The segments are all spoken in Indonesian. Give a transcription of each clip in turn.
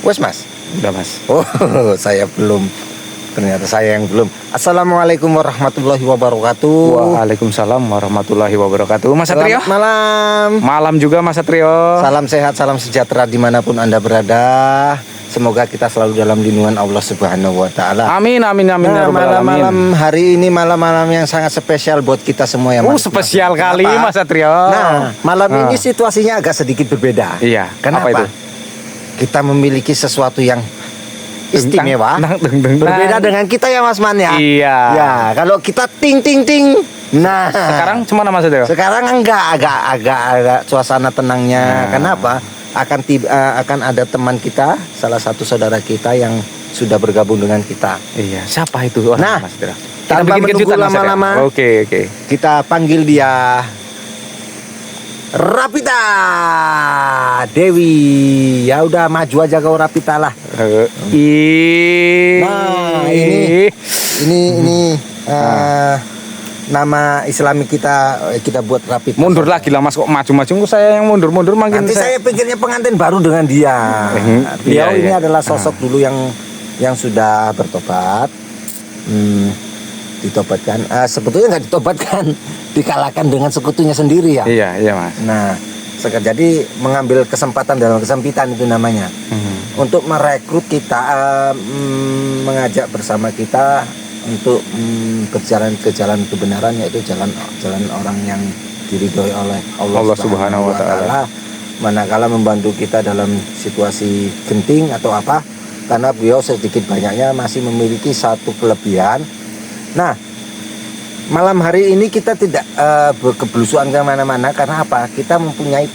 Wes Mas. Udah Mas. Oh, saya belum. Ternyata saya yang belum. Assalamualaikum warahmatullahi wabarakatuh. Waalaikumsalam warahmatullahi wabarakatuh. Mas Satrio. Selamat malam. Malam juga Mas Satrio. Salam sehat, salam sejahtera dimanapun Anda berada. Semoga kita selalu dalam lindungan Allah Subhanahu wa Ta'ala. Amin, amin, amin. Nah, malam-malam hari ini malam-malam yang sangat spesial buat kita semua ya Mas. Spesial kali Kenapa? Mas Satrio. Nah, malam ini situasinya agak sedikit berbeda. Iya. Kenapa? Apa itu? Kita memiliki sesuatu yang istimewa. Berbeda dengan kita ya Mas Man ya. Iya. Ya, kalau kita ting ting ting. Nah, Sekarang cuma Mas Satrio. sekarang agak suasana tenangnya. Kenapa? Akan ada teman kita, salah satu saudara kita yang sudah bergabung dengan kita. Iya. Siapa itu orang Nah, Mas Satrio? tanpa menunggu lama-lama, Oke. kita panggil dia Rapita Dewi. Ya udah maju aja kau Rapita lah. Nah, ini nama Islami kita buat Rapita. Mundur lagi lah Mas, kok maju-maju saya yang mundur makin. Nanti saya pikirnya pengantin baru dengan dia. Beliau ini adalah sosok dulu yang sudah bertobat. Ditobatkan. Sebetulnya nggak ditobatkan, dikalahkan dengan sekutunya sendiri ya. Iya Mas. Nah, jadi mengambil kesempatan dalam kesempitan itu namanya. Untuk merekrut kita, mengajak bersama kita untuk berjalan ke jalan kebenaran, yaitu jalan orang yang diridhoi oleh Allah Subhanahu wa Ta'ala. Manakala membantu kita dalam situasi genting atau apa, karena beliau sedikit banyaknya masih memiliki satu kelebihan. Nah, malam hari ini kita tidak berkebelusuan kemana-mana karena apa? Kita mempunyai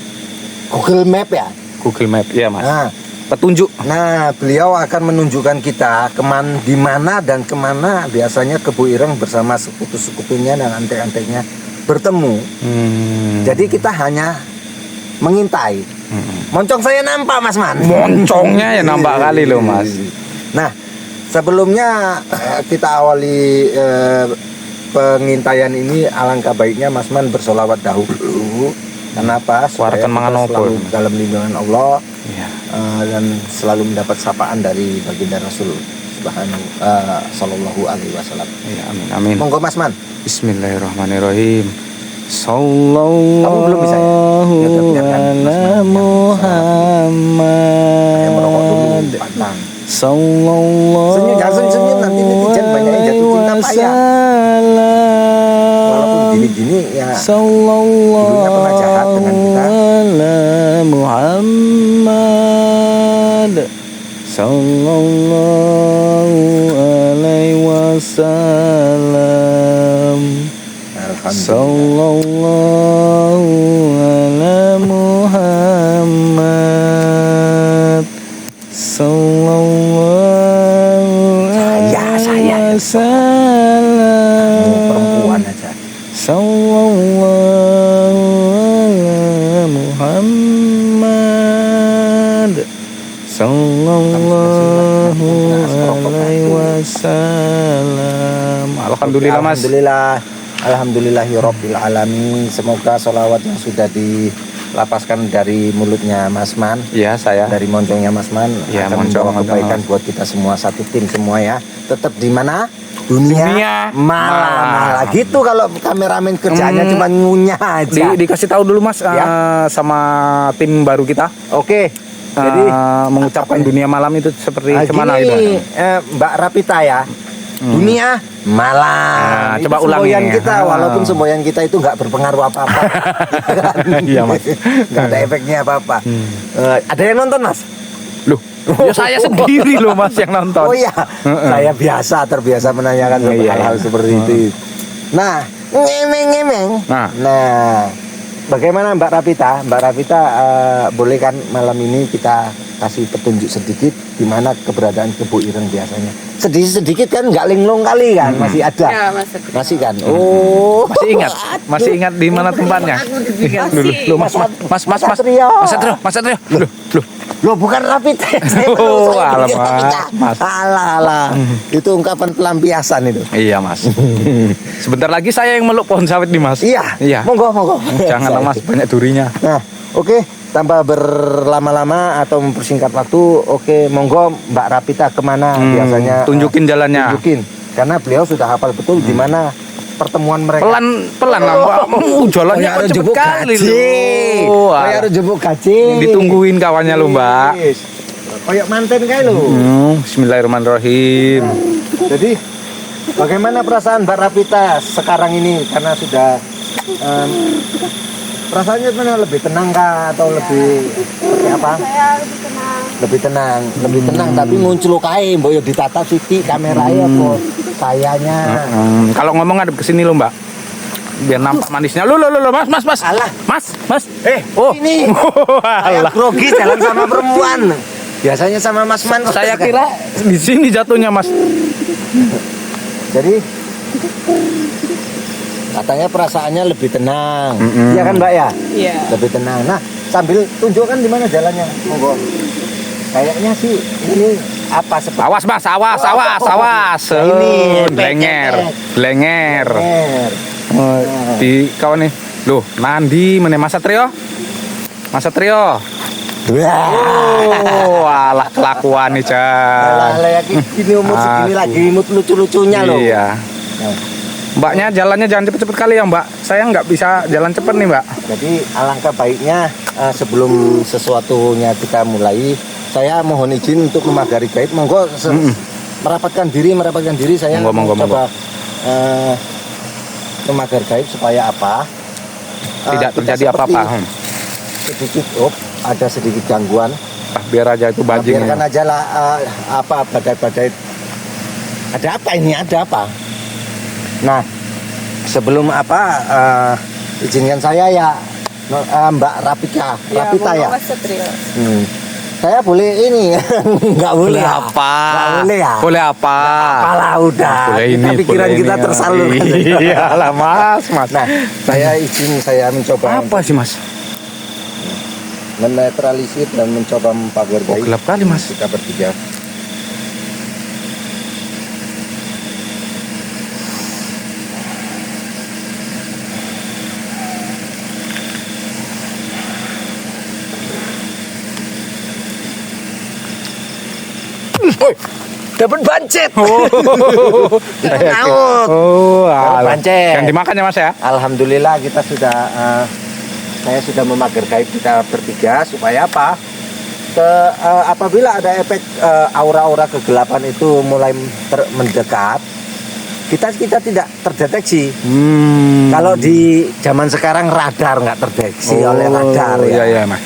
Google Map ya. Google Map ya Mas. Nah, petunjuk. Nah, beliau akan menunjukkan kita di mana dan kemana biasanya Kebu Ireng bersama sekutu-sekutunya dan antek-anteknya bertemu. Jadi kita hanya mengintai. Moncong saya nampak Mas Man. Moncongnya ya nampak kali loh Mas. Nah, sebelumnya kita awali pengintaian ini, alangkah baiknya Mas Man bersolawat dahulu. Kenapa? Supaya kita selalu dalam lindungan Allah. Dan selalu mendapat sapaan dari baginda Rasul Sallallahu Alaihi Wasallam. Ya, amin. Monggo Mas Man. Bismillahirrahmanirrahim. Sallallahu Kamu belum bisa ya? ala Muhammad. Sallallahu. Senyum nanti netizen banyak yang jatuh cinta payah. Walaupun gini-gini ya. Dulunya pernah jahat dengan kita. Muhammad sallallahu alaihi wasallam. Sallallahu ala Muhammad sallallahu alaihi wasallam. Perempuan aja. Sallallahu ala Muhammad sallallahu alaihi wasallam. Alhamdulillah Mas. Alhamdulillahirabbil alamin. Semoga sholawat yang sudah dilapaskan dari mulutnya Mas Man, ya saya, dari moncongnya Mas Man, ya, akan membawa kebaikan buat kita semua, satu tim semua ya. Tetap di mana? Dunia malam. Gitu kalau kameramen kerjanya cuma ngunyah aja. Dikasih tahu dulu Mas sama tim baru kita. Oke. Jadi mengucapkan dunia malam itu seperti gimana itu? Mbak Rapita ya. Dunia malam. Nah, coba ulangi. Semboyan kita, walaupun semboyan kita itu nggak berpengaruh apa-apa. Iya Mas. Nggak ada efeknya apa-apa. Ada yang nonton Mas? Loh, ya saya sendiri loh Mas yang nonton. Oh iya, saya terbiasa menanyakan hal-hal seperti itu. Nah, ngemeng. Nah, bagaimana Mbak Rapita? Mbak Rapita, boleh kan malam ini kita kasih petunjuk sedikit di mana keberadaan Kebu Ireng biasanya? Sedikit kan, nggak linglung kali kan, masih ada. Ya, masih kan. Oh, masih ingat di mana tempatnya? Mas Satrio. Loh, bukan Rapita. Oh, alamak, Mas. Alah. Itu ungkapan pelampiasan itu. Iya, Mas. Sebentar lagi saya yang meluk pohon sawit nih, Mas. Iya. Monggo. Janganlah, Mas, banyak durinya. Nah, oke. tanpa berlama-lama atau mempersingkat waktu, oke, monggo Mbak Rapita kemana biasanya tunjukin jalannya. tunjukin, karena beliau sudah hafal betul di mana pertemuan mereka. Pelan lah Mbak. Jalannya Kayak kok cepet jebuk kali gaji. loh. Kayak harus jebuk gaji. Ditungguin kawannya lo Mbak. Wis. Kayak manten kayak lo. Bismillahirrahmanirrahim. Jadi bagaimana perasaan Mbak Rapita sekarang ini, karena sudah perasaannya mana, lebih tenang kah atau lebih seperti apa? Saya lebih tenang. Lebih tenang tapi muncul kae mbok yo ditata sithik kameranya apa sayanya. Kalau ngomong ngadep ke sini lo Mbak. Biar nampak manisnya. Lo Mas. Alah. Mas. Oh ini saya Alah. grogi jalan sama perempuan. Biasanya sama Mas Man. Saya kira di sini jatuhnya Mas. Jadi katanya perasaannya lebih tenang. Iya kan Mbak ya? Iya. Lebih tenang. Nah, sambil tunjukkan di mana jalannya. Monggo. Kayaknya sih ini apa seperti Awas Mas, awas. Nah, ini Blenger. Lenger. Di kawan nih. Loh, Nandi mana Mas Satrio? Mas Satrio. Wah. Oh, alah kelakuan nih, Chan. Lah gini umur segini lagi imut lucu-lucunya loh. Iya. Nah, Mbaknya jalannya jangan cepet-cepet kali ya Mbak. Saya nggak bisa jalan cepet nih Mbak. jadi alangkah baiknya sebelum sesuatunya kita mulai, saya mohon izin untuk memagari gaib. Monggo merapatkan diri saya Monggo. coba memagar gaib supaya apa? Tidak Kita terjadi seperti apa-apa. Sedikit ada sedikit gangguan. Biar aja itu bajing. Biarkan aja lah badai-badai. Ada apa ini? Ada apa? Nah, sebelum izinkan saya ya Mbak Rapita ya. Mas Satrio. Saya boleh ini nggak boleh apa? Nggak boleh ya? Boleh apa? Apalah udah. Boleh Kita ini, pikiran boleh kita ini. tersalurkan. Iya lah Mas. Nah, saya mencoba Apa sih Mas? menetralisir dan mencoba mempagar Oh, gaib. gelap kali Mas. Kita bertiga. Woi, dapat bancet. Naut. Oh, alah. Pancet. Yang dimakan ya Mas ya? Alhamdulillah kita sudah saya sudah memagar gaib kita bertiga supaya apa? Apabila ada efek aura-aura kegelapan itu mulai mendekat, kita tidak terdeteksi. Kalau di zaman sekarang radar nggak terdeteksi oleh radar ya. Iya Mas.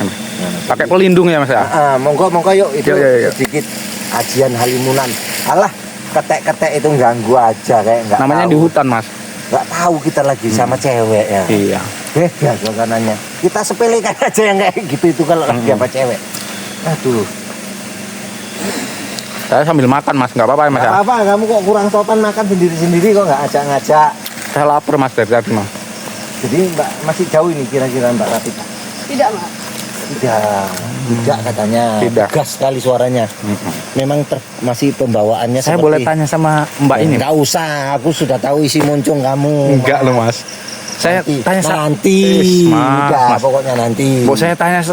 Pakai pelindung ya Mas ya? Monggo yuk itu Iya. sedikit ajian halimunan. Alah, ketek-ketek itu ganggu aja kayak nggak Namanya tahu. di hutan Mas. Nggak tahu kita lagi sama cewek ya. Iya. Beda suasananya. Kita sepelekan aja yang kayak gitu itu kalau lagi apa cewek. Aduh. Saya sambil makan Mas, nggak apa-apa ya Mas Nggak ya? apa-apa, kamu kok kurang sopan makan sendiri-sendiri kok nggak ajak-ngajak. Saya lapar Mas dari tadi Mas. Jadi Mbak masih jauh ini kira-kira Mbak Rapita. Tidak, Mas. Tidak katanya. Tidak. Gas sekali suaranya. Memang masih pembawaannya Saya seperti boleh tanya sama Mbak ini? Nggak usah, aku sudah tahu isi muncung kamu. Enggak loh Mas. Saya tanya nanti. Mas, Udah, Mas. pokoknya nanti. Bu saya tanya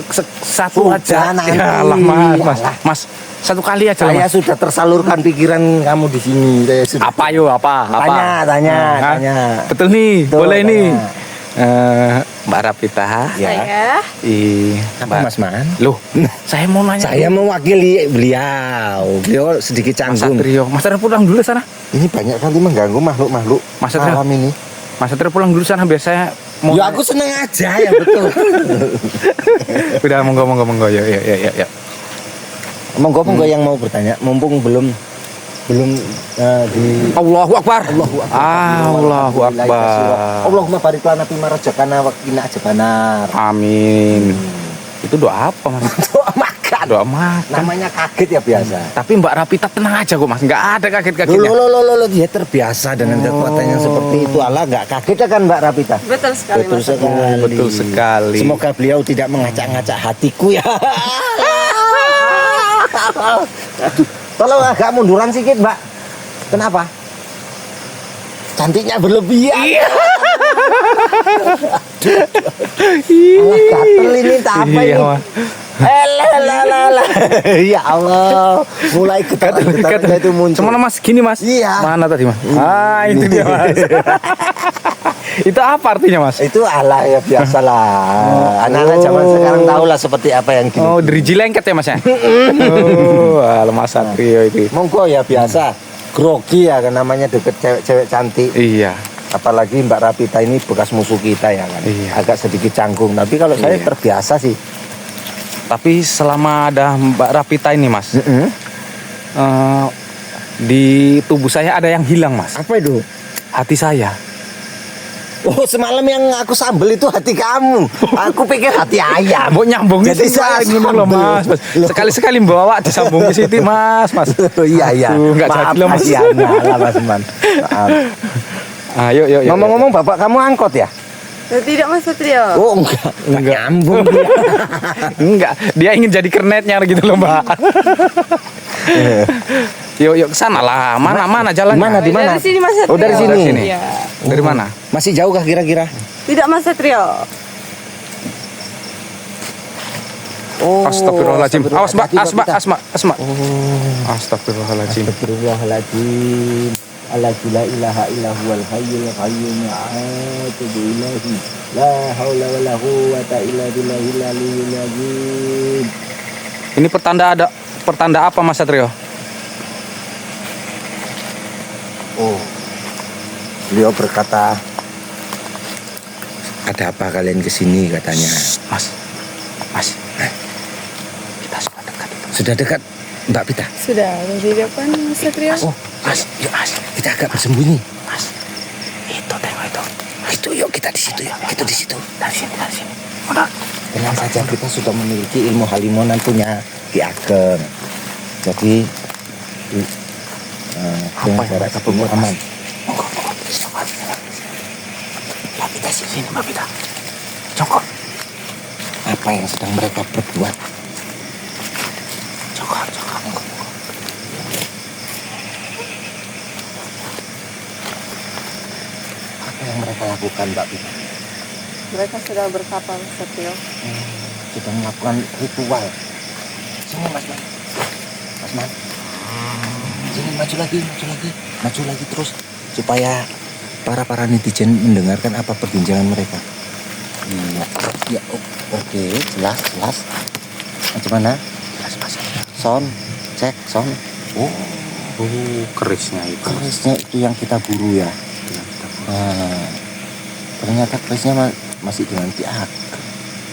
satu Sudah, aja. nanti. Ya Allah Mas. Alah. Mas, satu kali aja Saya Mas. sudah tersalurkan pikiran kamu di sini. Saya sudah. Apa yo apa? Tanya. Betul nih, Betul, boleh tanya. nih. Mbak Rapita. Ya. Saya Apa Mas Man? Loh, saya mau nanya. Saya mewakili beliau. Beliau sedikit Mas canggung. Satrio. Mas Satrio pulang dulu sana. Ini banyak kali mengganggu makhluk-makhluk Mas Satrio. malam ini. Mas Satrio pulang dulu sana biar saya mau. Ya aku seneng aja ya betul. Udah monggo ya. Monggo yang mau bertanya, mumpung belum di Allahu Akbar. Allahu Akbar. Allahumma barik lana fima razaqtana wa qina adzabannar. Amin. Itu doa apa Mas? Doa makan. Doa makan. Namanya kaget ya biasa. Tapi Mbak Rapita tenang aja kok Mas, nggak ada kaget-kagetnya. Loh, dia terbiasa dengan kekuatan yang seperti itu. Allah nggak kaget ya kan Mbak Rapita? betul sekali, Betul Mas. sekali. Betul sekali. Semoga beliau tidak mengacak-ngacak hatiku ya. Aduh, tolong agak munduran sedikit, Mbak. Kenapa? Cantiknya berlebihan. Iya. Alah, gatel ini tak apa Iya, ini. Mas. Lah. Ya Allah, mulai getar-getar itu muncul. Cuma Mas gini Mas. Iya. Mana tadi Mas? Ah, itu dia Mas. Itu apa artinya Mas? Itu alah ya biasalah. Anak-anak zaman sekarang tahu lah seperti apa yang gini. Oh, dari Jilengket ya Mas ya? Oh, Mas Satrio itu. Monggo ya biasa. Grogi ya kan namanya deket cewek-cewek cantik. Iya. Apalagi Mbak Rapita ini bekas musuh kita ya kan. Iya. Agak sedikit canggung. Tapi kalau saya Iya. terbiasa sih. Tapi selama ada Mbak Rapita ini Mas, di tubuh saya ada yang hilang Mas. Apa itu? Hati saya. Oh, semalam yang aku sambel itu hati kamu. Aku pikir hati ayam. Mau nyambung Jadi saya ini loh sambel. Mas. Loh. Sekali-sekali bawa disambung ke situ Mas. Oh, iya. Aduh, nggak Maaf jadi loh, Mas. kasihannya lah Mas Man. Maaf. Ayo, yuk. Ngomong-ngomong bapak kamu angkot ya? Tidak Mas Satrio. Oh enggak nyambung dia. Enggak, dia ingin jadi kernetnya gitu loh Mbak. Yuk kesana lah. Mana jalannya? Di mana? Dari sini Mas Satrio. Oh, dari sini. Dari sini. Iya. Dari mana? Masih jauh kah kira-kira? Tidak Mas Satrio. Oh. Astagfirullahaladzim. Awas Mbak, asma. Oh. Astagfirullahaladzim. Astagfirullahaladzim. La ilaha illa huwal hayyul qayyum a'udzu billahi la haula wala quwwata illa billahil aliyyil azim. Ini pertanda apa Mas Satrio? Oh. Beliau berkata, ada apa kalian kesini katanya. Mas. Kita sudah dekat itu. Sudah dekat Mbak Pita? Sudah di depan Mas Satrio. Oh, Mas, yuk Mas, kita agak bersembunyi. Mas. Itu tengok itu. Itu yuk kita di situ yuk. Itu di situ. Dari sini. Udah. Tenang saja, kita sudah memiliki ilmu halimonan punya Ki Ageng. Jadi dengan jarak ketemu aman. Mbak Pita sini, Mbak Pita. Jongkok. Apa yang sedang mereka perbuat? Jongkok. Apa yang mereka lakukan, Mbak Pita? Mereka sudah berkapal Mas Satrio. Sedang melakukan ritual. Sini Mas Man. Mas Man. Sini maju lagi terus supaya para netizen mendengarkan apa perbincangan mereka. Iya. Ya, oke, jelas. Bagaimana? Jelas Mas. Cek sound. Oh, Kerisnya itu. kerisnya itu yang kita buru ya. Nah, ternyata kerisnya masih dengan Ki Ageng.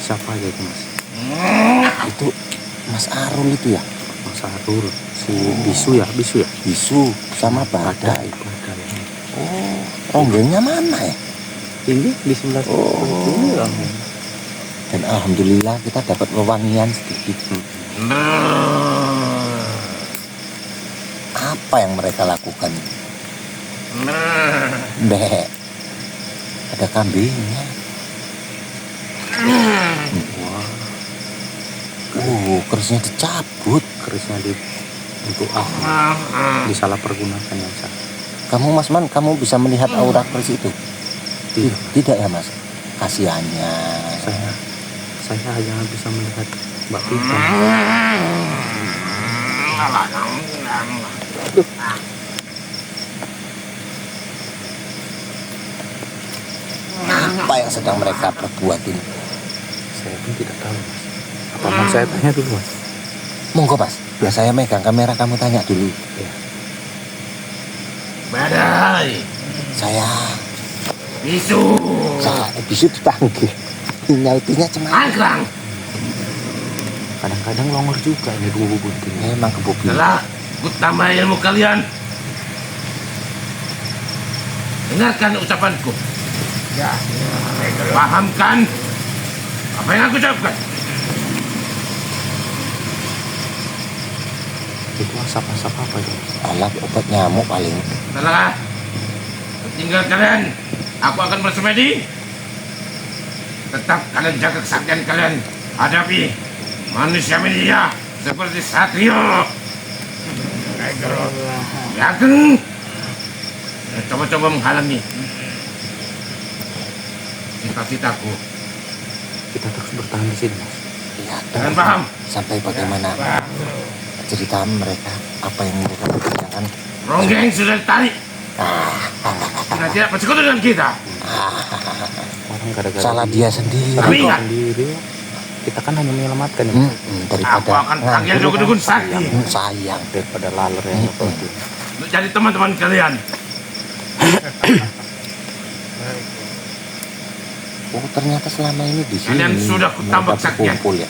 Siapa aja itu Mas? Itu Mas Arul itu ya. Mas Arul. Si Bisu ya. Bisu sama Badai. Oh, ronggengnya mana ya? Ini di sebelah Oh. Dan alhamdulillah kita dapat wewangian sedikit. Apa yang mereka lakukan? Mbak, ada kambingnya. Kerisnya dicabut. Kerisnya untuk disalah pergunakan yang sah. Kamu Mas Man, kamu bisa melihat aura keris itu? Tidak ya Mas? Kasihannya. Saya hanya bisa melihat Mbak Pita. Apa yang sedang mereka perbuat ini? Saya pun tidak tahu Mas. Apa mau saya tanya dulu Mas? Monggo Mas, biar saya megang kamera, kamu tanya dulu. Ya. Badai, Saya bisu, bisu dipanggil. Nyautinnya cuma angkrang, Kadang-kadang longor juga ini dua bunting. memang kebobi. telah ku tambah ilmu kalian. Dengarkan ucapanku. Ya, pahamkan apa yang aku ucapkan. Itu asap-asap apa itu? Alat obat nyamuk paling. Setelah tinggal kalian, aku akan bersemedi. Tetap kalian jaga kesaktian kalian. Hadapi manusia media seperti Satrio. Yakin? Coba-coba menghalangi. cita-citaku. Kita terus bertahan di sini, Mas. Iya, Dengan paham? sampai bagaimana cerita mereka, apa yang mereka kerjakan. Ronggeng sudah ditarik. Sudah tidak bersekutu dengan kita. Orang gara-gara Salah dia sendiri. Tapi ingat, sendiri. Kita kan hanya menyelamatkan ya. aku Daripada akan panggil dukun-dukun sakti Sayang daripada laler yang seperti itu. untuk jadi teman-teman kalian. Oh, ternyata selama ini di sini Kalian sudah kutambak mereka saktian. berkumpul ya.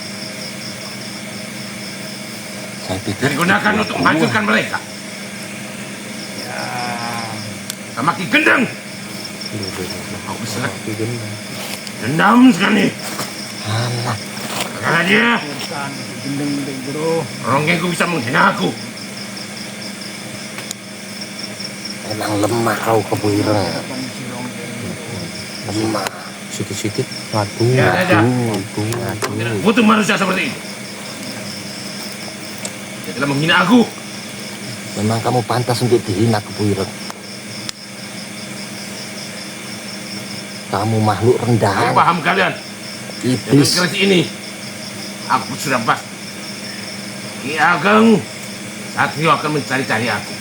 Saya pikir Dan digunakan untuk menghancurkan mereka. Sama Ki Gendeng. Aku bisa dendam sekali. Alah, Karena dia Ronggengku bisa menghina aku. emang lemah kau Kebu Ireng. Lemah. Sikit-sikit ngadu. Ya, ada. Ngadu. Butuh manusia seperti itu. Dia telah menghina aku. Memang kamu pantas untuk dihina Kebu Ireng. Kamu makhluk Saya rendahan, paham kalian. Dengan iblis. keris ini, aku sudah pas. Ki Ageng, Satrio akan mencari-cari aku.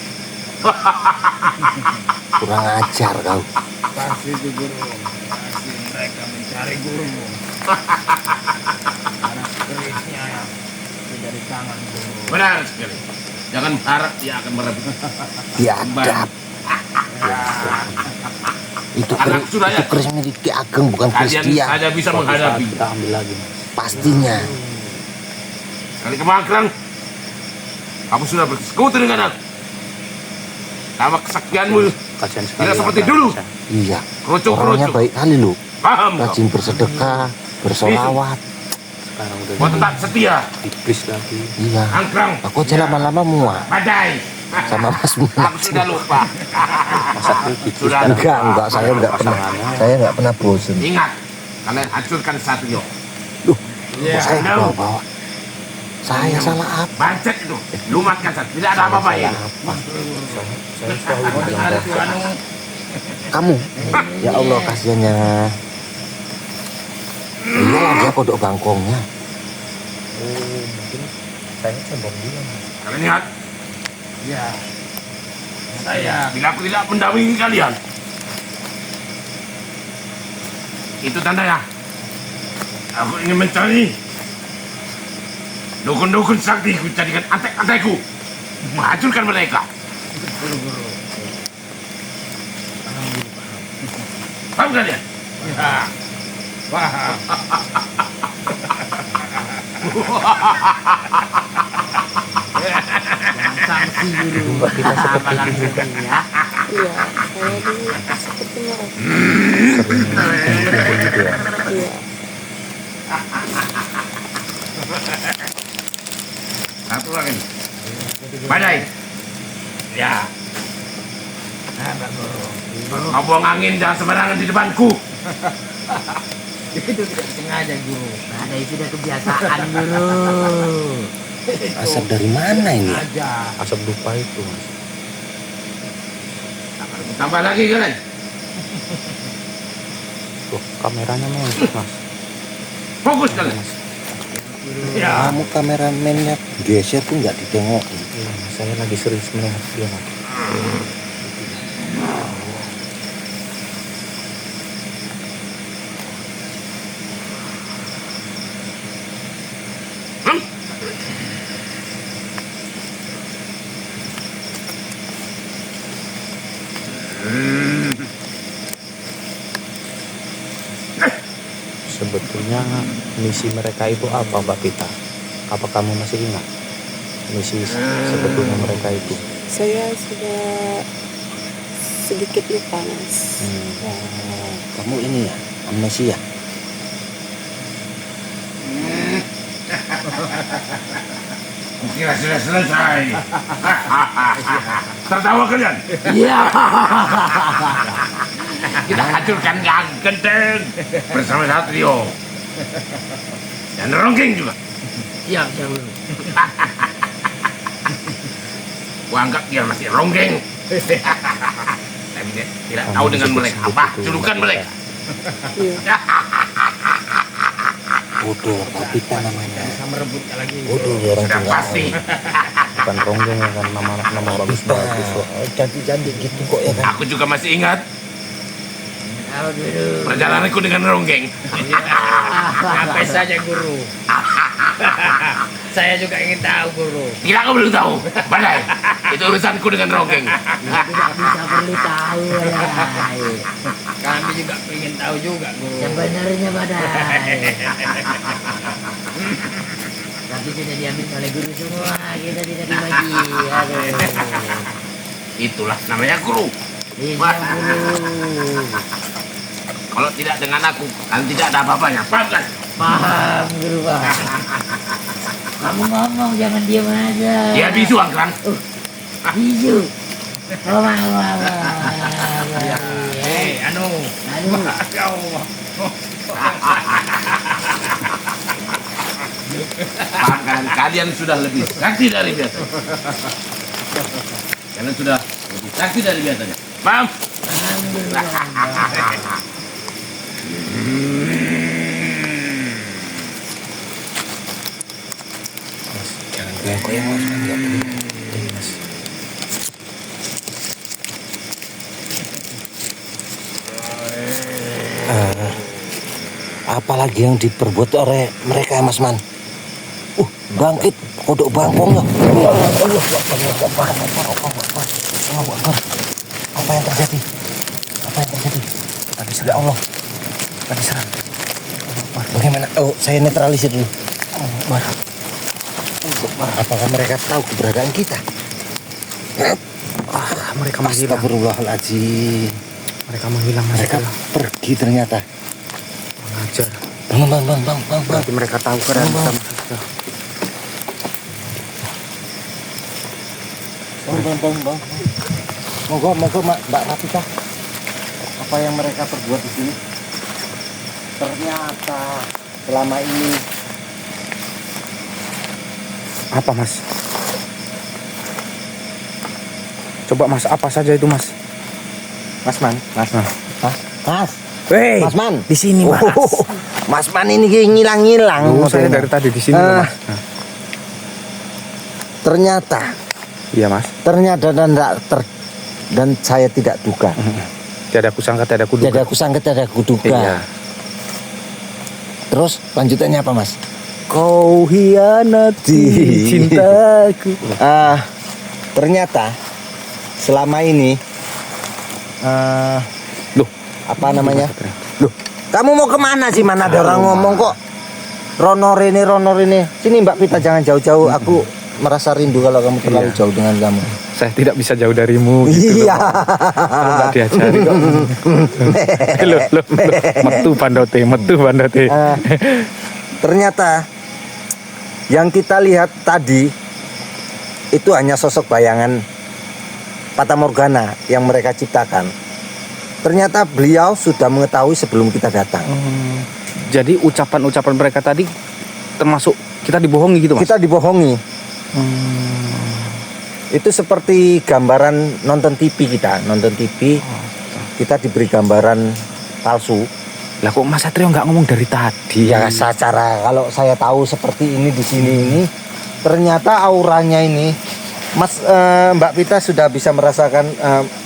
Kurang ajar kau. Pasti itu guru, pasti mereka mencari guru. Karena kerisnya sudah di tangan guru. Benar sekali. Jangan harap dia akan merebut. Biadab. Itu Anak keris, Suraya. itu keris milik Ki Ageng, bukan keris Kalian dia. saja bisa Suatu saat menghadapi. kita ambil lagi, Mas. Pastinya. Kali kemarin, kamu sudah bersekutu dengan aku. Sama kesaktianmu, Kasihan sekali. tidak seperti ya, dulu. Mas. Iya. Kerucuk-kerucuk. Orangnya baik kali loh. Paham kau? Rajin bersedekah, bersolawat. Sekarang udah Kau tetap setia. iblis lagi. Iya. Angkrang, Aku aja lama-lama muak badai. sama Mas Aku Munak. sudah lupa. Sudah Enggak, saya enggak pernah. Saya enggak pernah bosan. Ingat, kalian hancurkan Satrio. Kok saya Tahu? bawa-bawa? Saya salah apa? Bancet itu, lumatkan saja. Tidak ada apa-apa ya. Saya selalu bilang Kamu? Ya Allah, kasihannya. Iyalah dia kodok bangkongnya. mungkin saya sombong dia, Mas. Kalian ingat, Ya, saya bila aku tidak mendampingi kalian, itu tandanya aku ingin mencari dukun-dukun sakti, ku jadikan antek-antekku, menghancurkan mereka. guru-guru. Paham kalian? Ya, paham. Jangan sanksi guru. Kita seperti ini Iya, saya dulu seperti mereka. kumpul gitu ya. Iya. Satu lagi, badai. Ya, Apa guru? kau buang angin jangan sembarangan di depanku. Itu tidak sengaja guru. Ada itu sudah kebiasaan guru. Asap dari mana ini? Aja. Asap dupa itu, Mas. Tambah lagi kalian. Tuh, kameranya mentok, Mas. Fokus kalian. Ya. Kamu kameramennya geser tuh nggak ditengokin. Iya, Mas. Saya lagi serius melihat dia, Mas. Hmm? Sebetulnya misi mereka itu apa, Mbak Pita? Apa kamu masih ingat misi sebetulnya mereka itu? Saya sudah sedikit lupa, Mas. Oh, kamu ini ya, amnesia. Kira sudah selesai. Tertawa kalian? Iya. Kita hancurkan Gang Gendeng bersama Satrio dan Ronggeng juga. Siap, siap guru. Gua anggap dia masih Ronggeng. Tapi dia tidak tahu dengan mereka apa julukan mereka. Iya. Bodoh, Papita namanya. Sama merebutnya lagi. Bodoh orang Sudah tua. pasti. Bukan ronggeng kan nama bagus-bagus kok. Cantik-cantik gitu kok ya kan. Aku juga masih ingat Tahu guru. perjalananku dengan ronggeng. Sampai saja guru. Saya juga ingin tahu guru. Tidak, aku belum tahu. Badai, itu urusanku dengan ronggeng. Tidak bisa perlu tahu ya. Kami juga ingin tahu juga, guru. Sebenarnya badai. Tapi sudah diambil oleh guru semua. Kita tidak dibagi. Aduh. Itulah namanya guru. Iya guru. Kalau tidak dengan aku, kan tidak ada apa-apanya. Paham kan? Paham guru paham. Kamu ngomong jangan diam aja. Ya bisu angkran. Bisu. Oh, Hei, anu. Paham kan? Kalian sudah lebih sakti dari biasa. Kalian sudah lebih sakti dari biasanya. Paham? Paham guru paham. Jangan bengkok ya mas, enggak perlu. Mas. Apalagi yang diperbuat oleh mereka Mas Man. Bangkit kodok bangkong ya. Apa yang terjadi? Apa yang terjadi? Tadi sudah Allah. Tadi serang. Bagaimana? Oh, saya netralisir dulu. Apakah mereka tahu keberadaan kita? Mereka menghilang. Astagfirullahaladzim. Mereka menghilang. Mereka pergi ternyata. Mengajar. Bang. Berarti mereka tahu keadaan kita. Bang. Moga Mbak Rafika. Apa yang mereka perbuat di sini? Ternyata selama ini Apa mas? Coba mas, apa saja itu mas? Mas Man, mas. Mas. Hei, Mas Man. di sini mas. Mas Man ini ngilang-ngilang. Saya dari tadi di sini mas. Ternyata Iya mas. dan saya tidak duga. Tiada kusangka, tiada kuduga. Tidak aku sangka, tidak aku duga. Iya. Terus lanjutannya apa mas? Kau hianati cintaku. Ternyata selama ini Loh, apa namanya? Loh, kamu mau kemana sih? Mana ada orang ngomong kok? Rono Rene. Sini Mbak Pita, jangan jauh-jauh. Aku merasa rindu kalau kamu terlalu jauh dengan kamu. saya tidak bisa jauh darimu. Gitu Iya. Kalau nggak diajari kok. Loh, metu bandote. Ternyata yang kita lihat tadi itu hanya sosok bayangan Fata Morgana yang mereka ciptakan. Ternyata beliau sudah mengetahui sebelum kita datang. Jadi ucapan-ucapan mereka tadi termasuk kita dibohongi gitu mas? Kita dibohongi. Itu seperti gambaran nonton TV nonton TV, kita diberi gambaran palsu. Lah kok Mas Satrio nggak ngomong dari tadi? Ya secara kalau saya tahu seperti ini di sini ini, ternyata auranya ini, Mbak Pita sudah bisa merasakan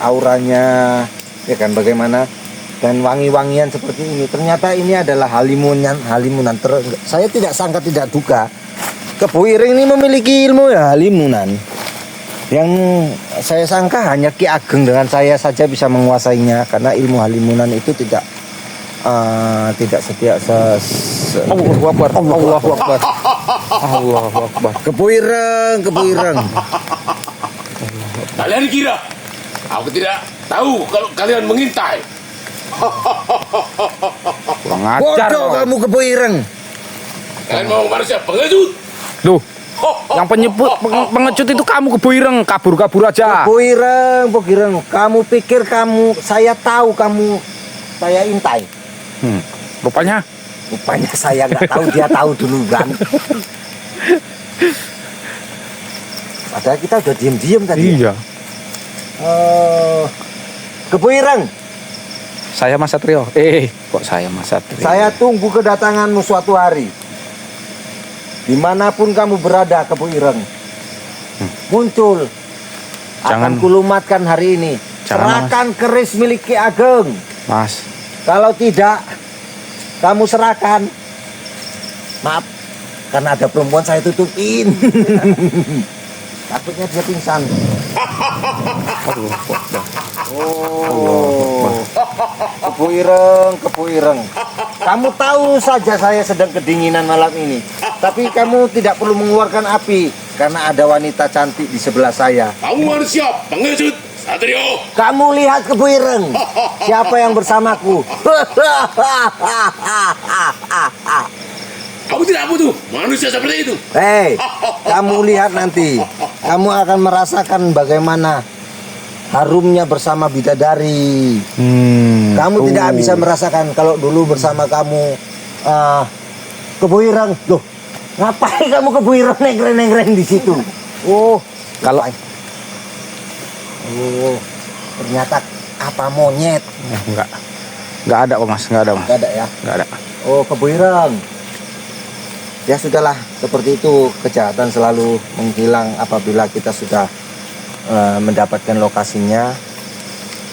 auranya, ya kan bagaimana, dan wangi-wangian seperti ini. Ternyata ini adalah halimunan. Saya tidak sangka, tidak duga, Kebo Ireng ini memiliki ilmu ya halimunan. Yang saya sangka hanya Ki Ageng dengan saya saja bisa menguasainya, karena ilmu halimunan itu tidak setiap Allahu Akbar. Kebo Ireng. Kalian kira aku tidak tahu kalau kalian mengintai? Kurang ajar. Bodoh kamu Kebo Ireng. Kalian mau manusia pengecut? Loh, yang pengecut itu kamu Kebo Ireng, kabur aja. Kebo Ireng, kamu pikir saya tahu kamu saya intai? Rupanya saya nggak tahu, dia tahu duluan. Padahal kita udah diem tadi. iya. Kebo Ireng, Saya Mas Satrio. Kok saya Mas Satrio? saya tunggu kedatanganmu suatu hari. dimanapun kamu berada, Kebu Ireng, muncul. Jangan. Akan kulumatkan hari ini. Jangan, Serahkan keris milik Ki Ageng. Mas. Kalau tidak, kamu serahkan. Maaf, karena ada perempuan saya tutupin. Takutnya dia pingsan. Aduh, Oh, Kebu Ireng. Kamu tahu saja saya sedang kedinginan malam ini. Tapi kamu tidak perlu mengeluarkan api karena ada wanita cantik di sebelah saya. Kamu manusia pengecut, Satrio. Kamu lihat Kebu Ireng. Siapa yang bersamaku? Kamu tidak butuh manusia seperti itu. Hei, kamu lihat nanti. Kamu akan merasakan bagaimana harumnya bersama bidadari. Kamu tidak bisa merasakan kalau dulu bersama kamu Kebu Ireng. Loh, ngapain kamu Kebu Ireng nengren di situ? Oh, Kalau ternyata apa monyet? enggak ada kok, Mas, enggak ada, Mas. Gak ada ya? Enggak ada. Oh, Kebu Ireng. Ya sudahlah, seperti itu, kejahatan selalu menghilang apabila kita sudah mendapatkan lokasinya.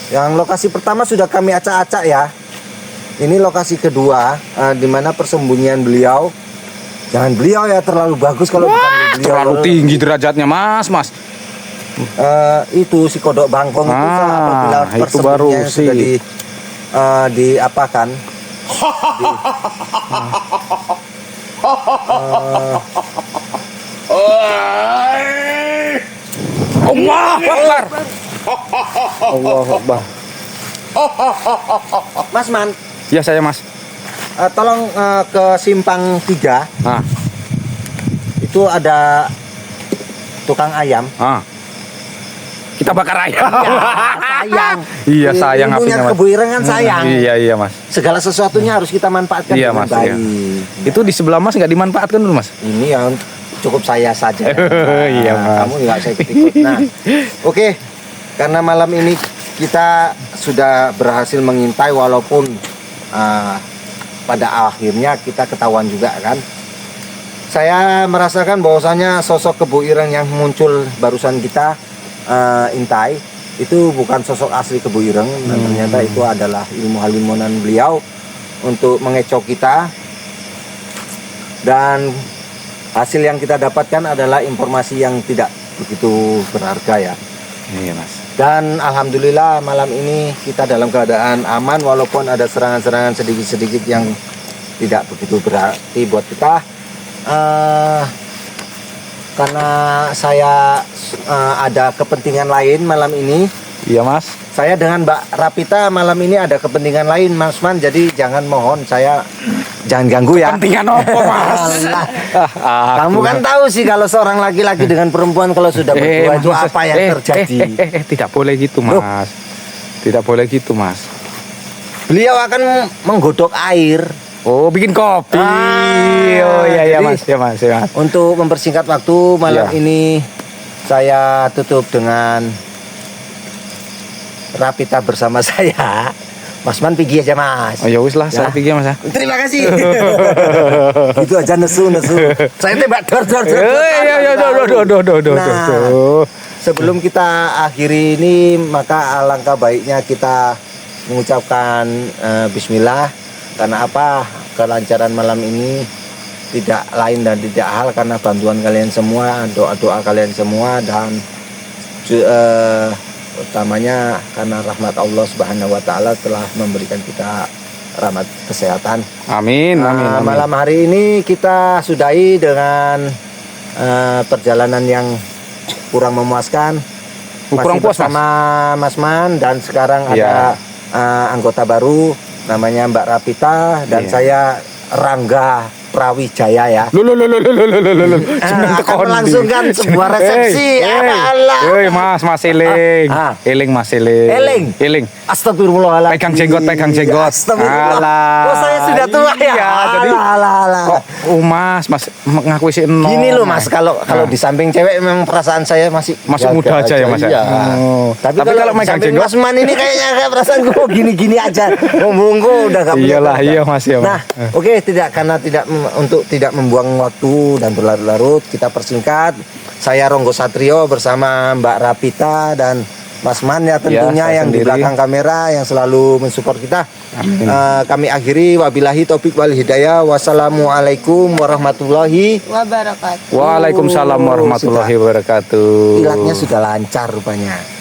Yang lokasi pertama sudah kami acak-acak ya. Ini lokasi kedua, di mana persembunyian beliau. Jangan beliau ya, terlalu bagus kalau bukan beliau. Terlalu tinggi derajatnya, Mas. Itu si kodok bangkong itu apabila Itu baru persembunyiannya sudah sih. diapakan. Allahu Akbar. Allahu Akbar. Mas Man, Ya saya, Mas. tolong ke simpang 3. Ah, Itu ada tukang ayam. Kita bakar ayam. Sayang. Iya, sayang Ilmunya apinya, Mas. Kebu Ireng kan sayang. Iya, Mas. Segala sesuatunya harus kita manfaatkan Iya, dengan Mas, iya. baik. Itu di sebelah Mas nggak dimanfaatkan dulu, Mas? Ini yang cukup saya saja. Iya, Mas. Kamu nggak saya ikut. Nah, oke. Karena malam ini kita sudah berhasil mengintai walaupun pada akhirnya kita ketahuan juga kan. Saya merasakan bahwasanya sosok Kebu Ireng yang muncul barusan kita intai itu bukan sosok asli Kebu Ireng, dan ternyata itu adalah ilmu halimonan beliau untuk mengecoh kita. Dan hasil yang kita dapatkan adalah informasi yang tidak begitu berharga ya. Iya, Mas. Dan alhamdulillah malam ini kita dalam keadaan aman walaupun ada serangan-serangan sedikit-sedikit yang tidak begitu berarti buat kita. Karena saya ada kepentingan lain malam ini. Iya, Mas. Saya dengan Mbak Rapita malam ini ada kepentingan lain, Mas Man. Jadi mohon saya jangan ganggu ya. Kepentingan apa, Mas? Kamu kan tahu sih kalau seorang laki-laki dengan perempuan kalau sudah berdua itu Mas, apa yang terjadi. Tidak boleh gitu, Loh. Mas. Tidak boleh gitu, Mas. Beliau akan menggodok air. Oh, bikin kopi. Oh, iya, jadi- Mas. Ya, Mas. Ya, Mas. Untuk mempersingkat waktu malam Iya. ini saya tutup dengan Rapita bersama saya. Mas Man pergi aja, Mas. Oh, ya wis lah, saya Ya. pergi, Mas. Terima kasih. Itu aja nesu. Saya tembak dor. Nah, sebelum kita akhiri ini maka alangkah baiknya kita mengucapkan bismillah. Karena apa? Kelancaran malam ini tidak lain dan tidak hal karena bantuan kalian semua, doa-doa kalian semua, dan utamanya karena rahmat Allah Subhanahu wa taala telah memberikan kita rahmat kesehatan. Amin, amin. Malam hari ini kita sudahi dengan perjalanan yang kurang memuaskan. Kurang Masih puas, Mas. bersama Mas Man, dan sekarang Iya. ada anggota baru namanya Mbak Rapita, dan Iya. saya Rangga Prawijaya ya. Akan akan melangsungkan sebuah resepsi. Alah. Mas Eling. Eling, Mas Eling. Eling? Astagfirullahaladzim. Pegang jenggot. Astagfirullah. Alah. Oh, saya sudah tua ya. Iya, jadi Alah. kok Mas ngaku si enom. Gini loh Mas, kalau di samping cewek memang perasaan saya masih muda aja ya, Mas, ya? Iya. Oh. Tapi Tapi kalau kalau di megang samping jenggot? Mas Man ini kayaknya kayak perasaanku gini-gini aja. Ngomongku udah gak punya Iyalah, perasaan. iya, Mas, ya, Mas. Nah, oke, karena tidak untuk tidak membuang waktu dan berlarut-larut, kita persingkat. Saya Ronggo Satrio bersama Mbak Rapita dan Mas Man ya tentunya saya yang di sendiri. belakang kamera yang selalu mensupport kita. Kami akhiri wabillahi taufik wal hidayah. Wassalamualaikum warahmatullahi. Wabarakatuh. Waalaikumsalam warahmatullahi wabarakatuh. Ilatnya sudah lancar rupanya.